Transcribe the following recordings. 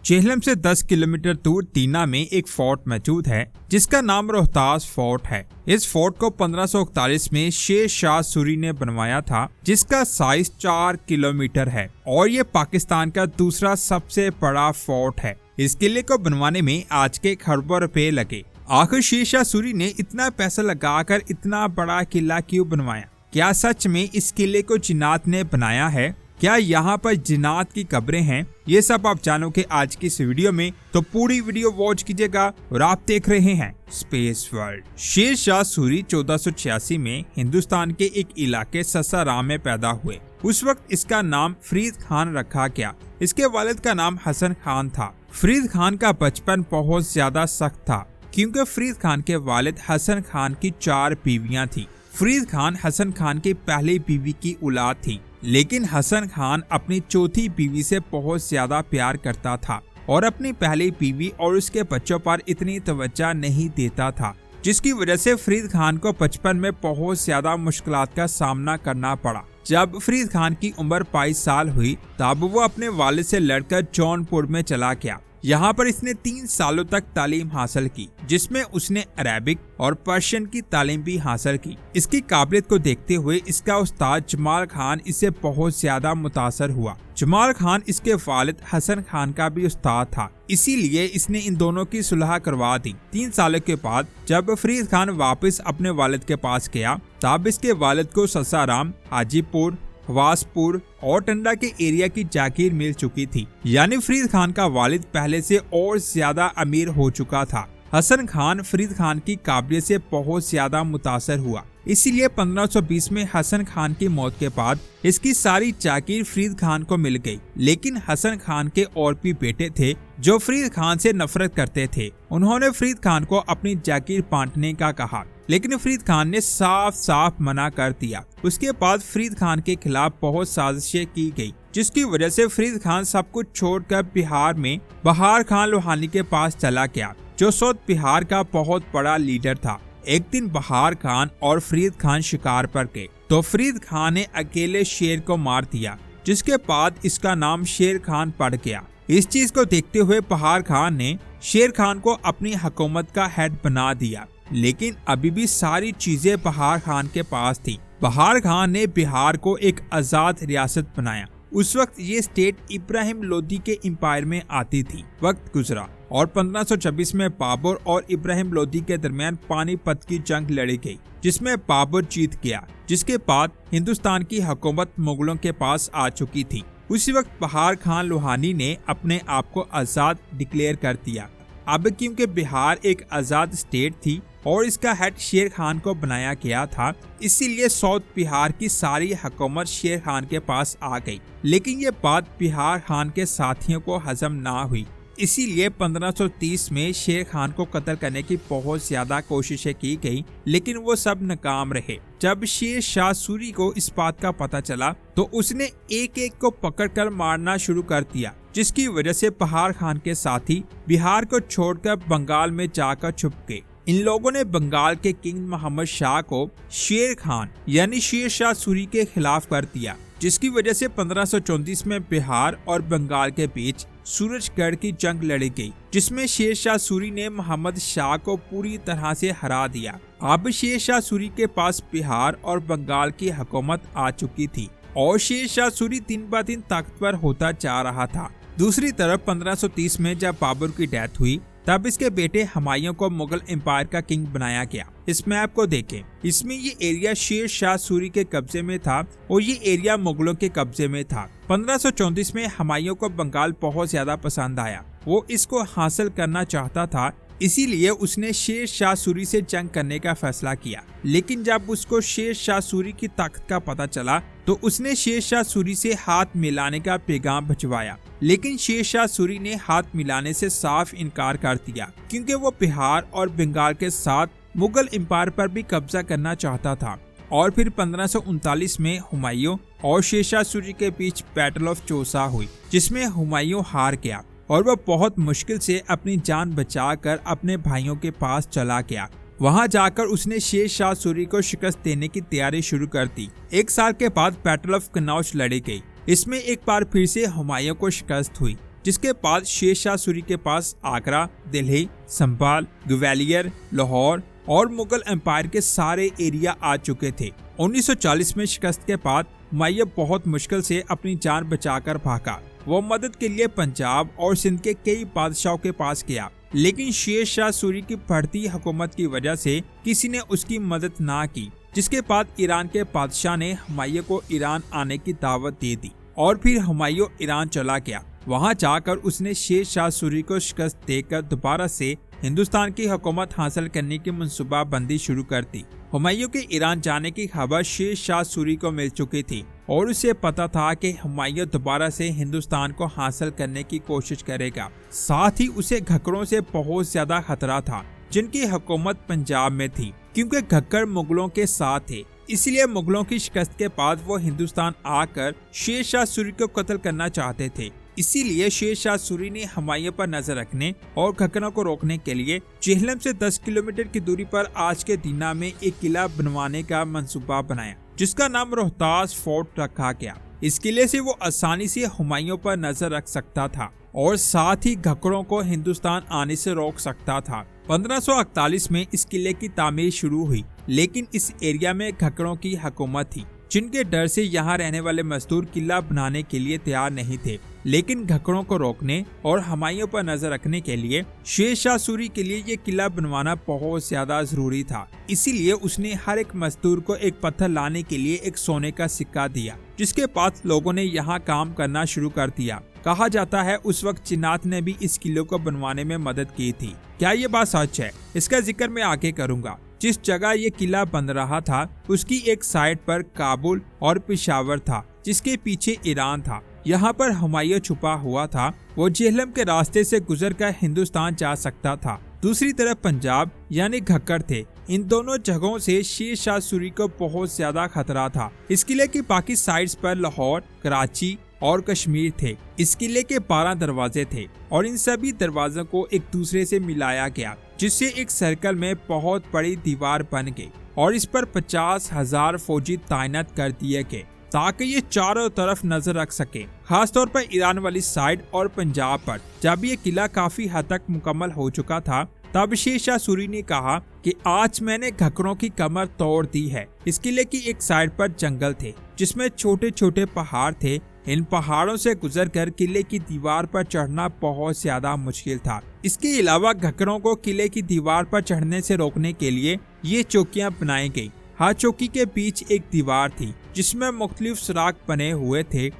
चेहलम से 10 किलोमीटर दूर तीना में एक फोर्ट मौजूद है जिसका नाम रोहतास फोर्ट है। इस फोर्ट को 1541 में शेर शाह सूरी ने बनवाया था, जिसका साइज 4 किलोमीटर है और ये पाकिस्तान का दूसरा सबसे बड़ा फोर्ट है। इस किले को बनवाने में आज के खरबों रुपए लगे। आखिर शेर शाह सूरी ने इतना पैसा लगाकर इतना बड़ा किला क्यों बनवाया? क्या सच में इस किले को जिन्नात ने बनाया है? क्या यहाँ पर जिन्नात की कब्रें हैं? ये सब आप जानोगे आज की इस वीडियो में, तो पूरी वीडियो वॉच कीजिएगा। और आप देख रहे हैं स्पेस वर्ल्ड। शेर शाह सूरी 1486 में हिंदुस्तान के एक इलाके ससाराम में पैदा हुए। उस वक्त इसका नाम फरीद खान रखा गया। इसके वालिद का नाम हसन खान था। फरीद खान का बचपन बहुत ज्यादा सख्त था, क्योंकि फरीद खान के वालिद हसन खान की 4 बीवियां थी। फरीद खान हसन खान की पहली बीवी की औलाद थी, लेकिन हसन खान अपनी चौथी बीवी से बहुत ज्यादा प्यार करता था और अपनी पहली बीवी और उसके बच्चों पर इतनी तवज्जो नहीं देता था, जिसकी वजह से फरीद खान को बचपन में बहुत ज्यादा मुश्किलात का सामना करना पड़ा। जब फरीद खान की उम्र 22 साल हुई तब वो अपने वालिद से लड़कर जौनपुर में चला गया। यहाँ पर इसने 3 सालों तक तालीम हासिल की, जिसमें उसने अरेबिक और पर्शियन की तालीम भी हासिल की। इसकी काबिलियत को देखते हुए इसका उस्ताद जमाल खान इससे बहुत ज्यादा मुतासर हुआ। जमाल खान इसके वालिद हसन खान का भी उस्ताद था, इसीलिए इसने इन दोनों की सुलह करवा दी। 3 सालों के बाद जब फरीद खान वापस अपने वालिद के पास गया तब इसके वालिद को ससाराम, हाजीपुर, वासपुर और टंडा के एरिया की जागीर मिल चुकी थी। यानी फरीद खान का वालिद पहले से और ज्यादा अमीर हो चुका था। हसन खान फरीद खान की काबिलियत से बहुत ज्यादा मुतासर हुआ, इसीलिए 1520 में हसन खान की मौत के बाद इसकी सारी जागीर फरीद खान को मिल गई। लेकिन हसन खान के और भी बेटे थे जो फरीद खान से नफरत करते थे। उन्होंने फरीद खान को अपनी जागीर बांटने का कहा, लेकिन फरीद खान ने साफ साफ मना कर दिया। उसके बाद फरीद खान के खिलाफ बहुत साजिशें की गई, जिसकी वजह से फरीद खान सब कुछ छोड़कर बिहार में बहार खान लोहानी के पास चला गया, जो साउथ बिहार का बहुत बड़ा लीडर था। एक दिन बहार खान और फरीद खान शिकार पर गए तो फरीद खान ने अकेले शेर को मार दिया, जिसके बाद इसका नाम शेर खान पड़ गया। इस चीज को देखते हुए बहार खान ने शेर खान को अपनी हुकूमत का हेड बना दिया, लेकिन अभी भी सारी चीजें बहार खान के पास थी। बहार खान ने बिहार को एक आजाद रियासत बनाया। उस वक्त ये स्टेट इब्राहिम लोदी के एम्पायर में आती थी। वक्त गुजरा और 1526 में बाबर और इब्राहिम लोदी के दरमियान पानीपत की जंग लड़ी गई, जिसमें बाबर जीत गया। जिसके बाद हिंदुस्तान की हुकूमत मुगलों के पास आ चुकी थी। उसी वक्त बहार खान लोहानी ने अपने आप को आजाद डिक्लेयर कर दिया। अब क्योंकि बिहार एक आजाद स्टेट थी और इसका हेड शेर खान को बनाया गया था, इसीलिए साउथ बिहार की सारी हुकूमत शेर खान के पास आ गई। लेकिन ये बात बिहार खान के साथियों को हजम ना हुई, इसीलिए 1530 में शेर खान को कत्ल करने की बहुत ज्यादा कोशिशें की गई, लेकिन वो सब नाकाम रहे। जब शेर शाह सूरी को इस बात का पता चला तो उसने एक एक को पकड़कर मारना शुरू कर दिया, जिसकी वजह से बहार खान के साथी बिहार को छोड़कर बंगाल में जाकर छुप गए। इन लोगों ने बंगाल के किंग मोहम्मद शाह को शेर खान यानी शेर शाह सूरी के खिलाफ कर दिया, जिसकी वजह से 1534 में बिहार और बंगाल के बीच सूरजगढ़ की जंग लड़ी गई, जिसमें शेर शाह सूरी ने मोहम्मद शाह को पूरी तरह से हरा दिया। अब शेर शाह सूरी के पास बिहार और बंगाल की हुकूमत आ चुकी थी और शेर शाह सूरी दिन ब दिन ताकतवर होता जा रहा था। दूसरी तरफ 1530 में जब बाबर की डेथ हुई तब इसके बेटे हुमायूं को मुगल एम्पायर का किंग बनाया गया। इस मैप को देखें, इसमें ये एरिया शेर शाह सूरी के कब्जे में था और ये एरिया मुगलों के कब्जे में था। 1534 में हुमायूं को बंगाल बहुत ज्यादा पसंद आया। वो इसको हासिल करना चाहता था, इसीलिए उसने शेर शाह सूरी से जंग करने का फैसला किया। लेकिन जब उसको शेर शाह सूरी की ताकत का पता चला तो उसने शेर शाह सूरी से हाथ मिलाने का पैगाम भिजवाया, लेकिन शेर शाह सूरी ने हाथ मिलाने से साफ इनकार कर दिया, क्योंकि वो बिहार और बंगाल के साथ मुगल एम्पायर पर भी कब्जा करना चाहता था। और फिर 1539 में हुमायूं और शेर शाह सूरी के बीच बैटल ऑफ चौसा हुई, जिसमें हुमायूं हार गया और वह बहुत मुश्किल से अपनी जान बचाकर अपने भाइयों के पास चला गया। वहां जाकर उसने शेर शाह सूरी को शिकस्त देने की तैयारी शुरू कर दी। 1 साल के बाद बैटल ऑफ कन्नौज लड़ी गई। इसमें एक बार फिर से हुमायूं को शिकस्त हुई। जिसके बाद शेर शाह सूरी के पास आगरा, दिल्ली, संभाल, ग्वालियर, लाहौर और मुगल एम्पायर के सारे एरिया आ चुके थे। 1940 में शिकस्त के बाद हुमायूं बहुत मुश्किल से अपनी जान बचाकर भागा। वो मदद के लिए पंजाब और सिंध के कई बादशाहों के पास गया, लेकिन शेर शाह सूरी की बढ़ती हुकूमत की वजह से किसी ने उसकी मदद ना की, जिसके बाद ईरान के बादशाह ने हुमायूं को ईरान आने की दावत दे दी और फिर हुमायूं ईरान चला गया। वहां जाकर उसने शेर शाह सूरी को शिकस्त देकर दोबारा से हिंदुस्तान की हुकूमत हासिल करने की मंसूबाबंदी शुरू कर दी। हुमायूं के ईरान जाने की खबर शेर शाह सूरी को मिल चुकी थी और उसे पता था कि हुमायूं दोबारा से हिंदुस्तान को हासिल करने की कोशिश करेगा। साथ ही उसे घकरों से बहुत ज्यादा खतरा था, जिनकी हुकूमत पंजाब में थी, क्योंकि घक्कर मुगलों के साथ थे। इसलिए मुगलों की शिकस्त के बाद वो हिंदुस्तान आकर शेर शाह सूरी को कत्ल करना चाहते थे। इसीलिए शेर शाह सूरी ने हुमायूं पर नजर रखने और घकरों को रोकने के लिए जेहलम से 10 किलोमीटर की दूरी पर आज के दीना में एक किला बनवाने का मंसूबा बनाया, जिसका नाम रोहतास फोर्ट रखा गया। इस किले से वो आसानी से हुमायूं पर नजर रख सकता था और साथ ही घकरों को हिंदुस्तान आने से रोक सकता था। 1548 में इस किले की तामीर शुरू हुई, लेकिन इस एरिया में घकरों की हुकूमत थी, जिनके डर से यहाँ रहने वाले मजदूर किला बनाने के लिए तैयार नहीं थे। लेकिन घकरों को रोकने और हुमायूं पर नजर रखने के लिए शेर शाह सूरी के लिए ये किला बनवाना बहुत ज्यादा जरूरी था। इसीलिए उसने हर एक मजदूर को एक पत्थर लाने के लिए एक सोने का सिक्का दिया, जिसके बाद लोगों ने यहाँ काम करना शुरू कर दिया। कहा जाता है उस वक्त चिनात ने भी इस किले को बनवाने में मदद की थी। क्या ये बात सच है? इसका जिक्र मैं आगे करूंगा। जिस जगह ये किला बन रहा था उसकी एक साइड पर काबुल और पेशावर था, जिसके पीछे ईरान था। यहाँ पर हुमायूं छुपा हुआ था। वो जेहलम के रास्ते से गुजरकर हिंदुस्तान जा सकता था। दूसरी तरफ पंजाब यानी घक्कर थे। इन दोनों जगहों से शेर शाह सूरी को बहुत ज्यादा खतरा था। इस किले की बाकी साइड्स पर लाहौर, कराची और कश्मीर थे। इस किले के 12 दरवाजे थे और इन सभी दरवाजों को एक दूसरे से मिलाया गया, जिससे एक सर्कल में बहुत बड़ी दीवार बन गई और इस पर 50,000 फौजी तैनात कर दिए गए, ताकि ये चारों तरफ नजर रख सके, खासतौर पर ईरान वाली साइड और पंजाब पर। जब ये किला काफी हद तक मुकम्मल हो चुका था, तब शेर शाह सूरी ने कहा कि आज मैंने घकरों की कमर तोड़ दी है। इस किले की एक साइड पर जंगल थे, जिसमें छोटे छोटे पहाड़ थे। इन पहाड़ों से गुजरकर किले की दीवार पर चढ़ना बहुत ज्यादा मुश्किल था। इसके अलावा घकरों को किले की दीवार पर चढ़ने से रोकने के लिए ये चौकियां बनाई गई। हर चौकी के बीच एक दीवार थी, जिसमें मुख्तलिफ सुराख बने हुए थे।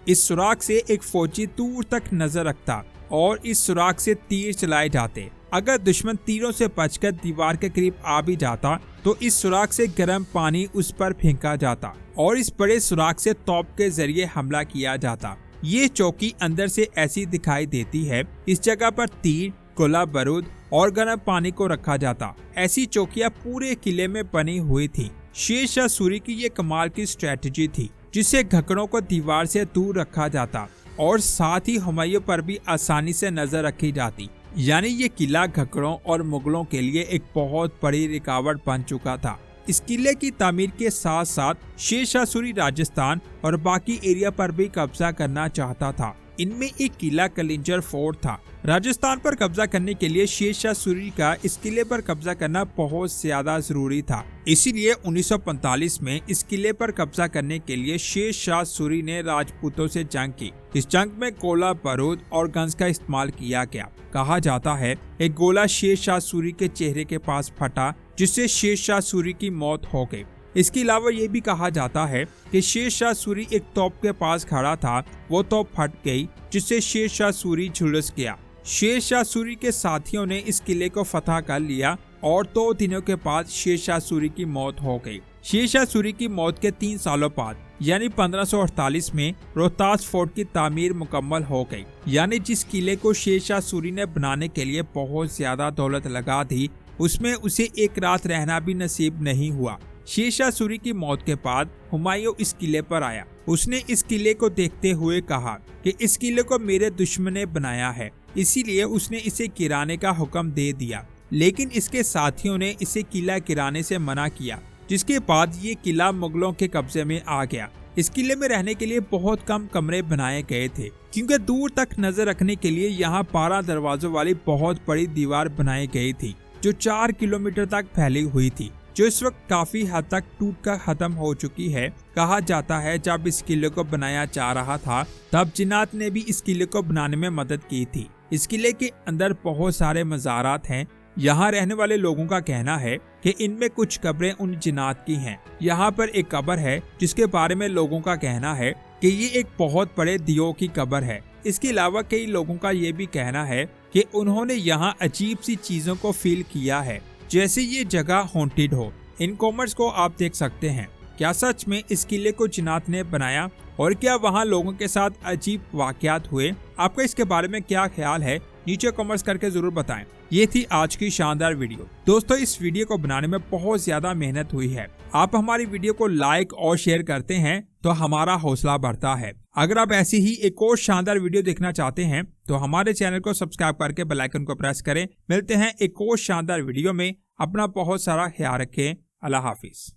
इस सुराख से एक फौजी दूर तक नजर रखता और इस सुराख से तीर चलाए जाते। अगर दुश्मन तीरों से बचकर दीवार के करीब आ भी जाता तो इस सुराख से गर्म पानी उस पर फेंका जाता और इस बड़े सुराख से तोप के जरिए हमला किया जाता। ये चौकी अंदर से ऐसी दिखाई देती है। इस जगह पर तीर, गोला बारूद और गर्म पानी को रखा जाता। ऐसी चौकियां पूरे किले में बनी हुई थी। शेर शाह सूरी की ये कमाल की स्ट्रेटजी थी, जिससे घकरों को दीवार से दूर रखा जाता और साथ ही हुमायूं पर भी आसानी से नजर रखी जाती। यानी ये किला घकरों और मुगलों के लिए एक बहुत बड़ी रुकावट बन चुका था। इस किले की तामीर के साथ साथ शेर शाह सूरी राजस्थान और बाकी एरिया पर भी कब्जा करना चाहता था। इनमें एक किला कलिंजर फोर्ट था। राजस्थान पर कब्जा करने के लिए शेर शाह सूरी का इस किले पर कब्जा करना बहुत ज्यादा जरूरी था। इसीलिए 1945 में इस किले पर कब्जा करने के लिए शेर शाह सूरी ने राजपूतों से जंग की। इस जंग में गोला बारूद और गन्स का इस्तेमाल किया गया। कहा जाता है एक गोला शेर शाह सूरी के चेहरे के पास फटा, जिससे शेर शाह सूरी की मौत हो गई। इसके अलावा ये भी कहा जाता है कि शेर शाह सूरी एक तोप के पास खड़ा था, वो तोप फट गई, जिससे शेर शाह सूरी झुलस गया। शेर शाह सूरी के साथियों ने इस किले को फतह कर लिया और 2 दिनों के बाद शेर शाह सूरी की मौत हो गई। शेर शाह सूरी की मौत के 3 सालों बाद यानी 1548 में रोहतास फोर्ट की तामीर मुकम्मल हो गई। यानी जिस किले को शेर शाह सूरी ने बनाने के लिए बहुत ज्यादा दौलत लगा दी, उसमें उसे एक रात रहना भी नसीब नहीं हुआ। शेर शाह सूरी की मौत के बाद हुमायूं इस किले पर आया। उसने इस किले को देखते हुए कहा कि इस किले को मेरे दुश्मन ने बनाया है, इसीलिए उसने इसे गिराने का हुक्म दे दिया। लेकिन इसके साथियों ने इसे किला गिराने से मना किया जिसके बाद ये किला मुगलों के कब्जे में आ गया। इस किले में रहने के लिए बहुत कम कमरे बनाए गए थे, क्योंकि दूर तक नजर रखने के लिए यहाँ 12 दरवाजों वाली बहुत बड़ी दीवार बनाई गई थी, जो 4 किलोमीटर तक फैली हुई थी, जो इस वक्त काफी हद तक टूटकर खत्म हो चुकी है। कहा जाता है जब इस किले को बनाया जा रहा था तब जिन्नात ने भी इस किले को बनाने में मदद की थी। इस किले के अंदर बहुत सारे मज़ारात हैं। यहाँ रहने वाले लोगों का कहना है कि इनमें कुछ कब्रें उन जिन्नात की हैं। यहाँ पर एक कब्र है जिसके बारे में लोगों का कहना है कि ये एक बहुत बड़े दियो की कब्र है। इसके अलावा कई लोगों का ये भी कहना है कि उन्होंने यहाँ अजीब सी चीजों को फील किया है, जैसे ये जगह हॉन्टेड हो। इन कॉमेंट्स को आप देख सकते हैं। क्या सच में इस किले को जिन्नात ने बनाया और क्या वहाँ लोगों के साथ अजीब वाकयात हुए? आपका इसके बारे में क्या ख्याल है? नीचे कमेंट्स करके जरूर बताएं। ये थी आज की शानदार वीडियो। दोस्तों, इस वीडियो को बनाने में बहुत ज्यादा मेहनत हुई है। आप हमारी वीडियो को लाइक और शेयर करते हैं तो हमारा हौसला बढ़ता है। अगर आप ऐसी ही एक और शानदार वीडियो देखना चाहते हैं तो हमारे चैनल को सब्सक्राइब करके बेल आइकन को प्रेस करें। मिलते हैं एक और शानदार वीडियो में। अपना बहुत सारा ख्याल रखें। अल्लाह हाफिज।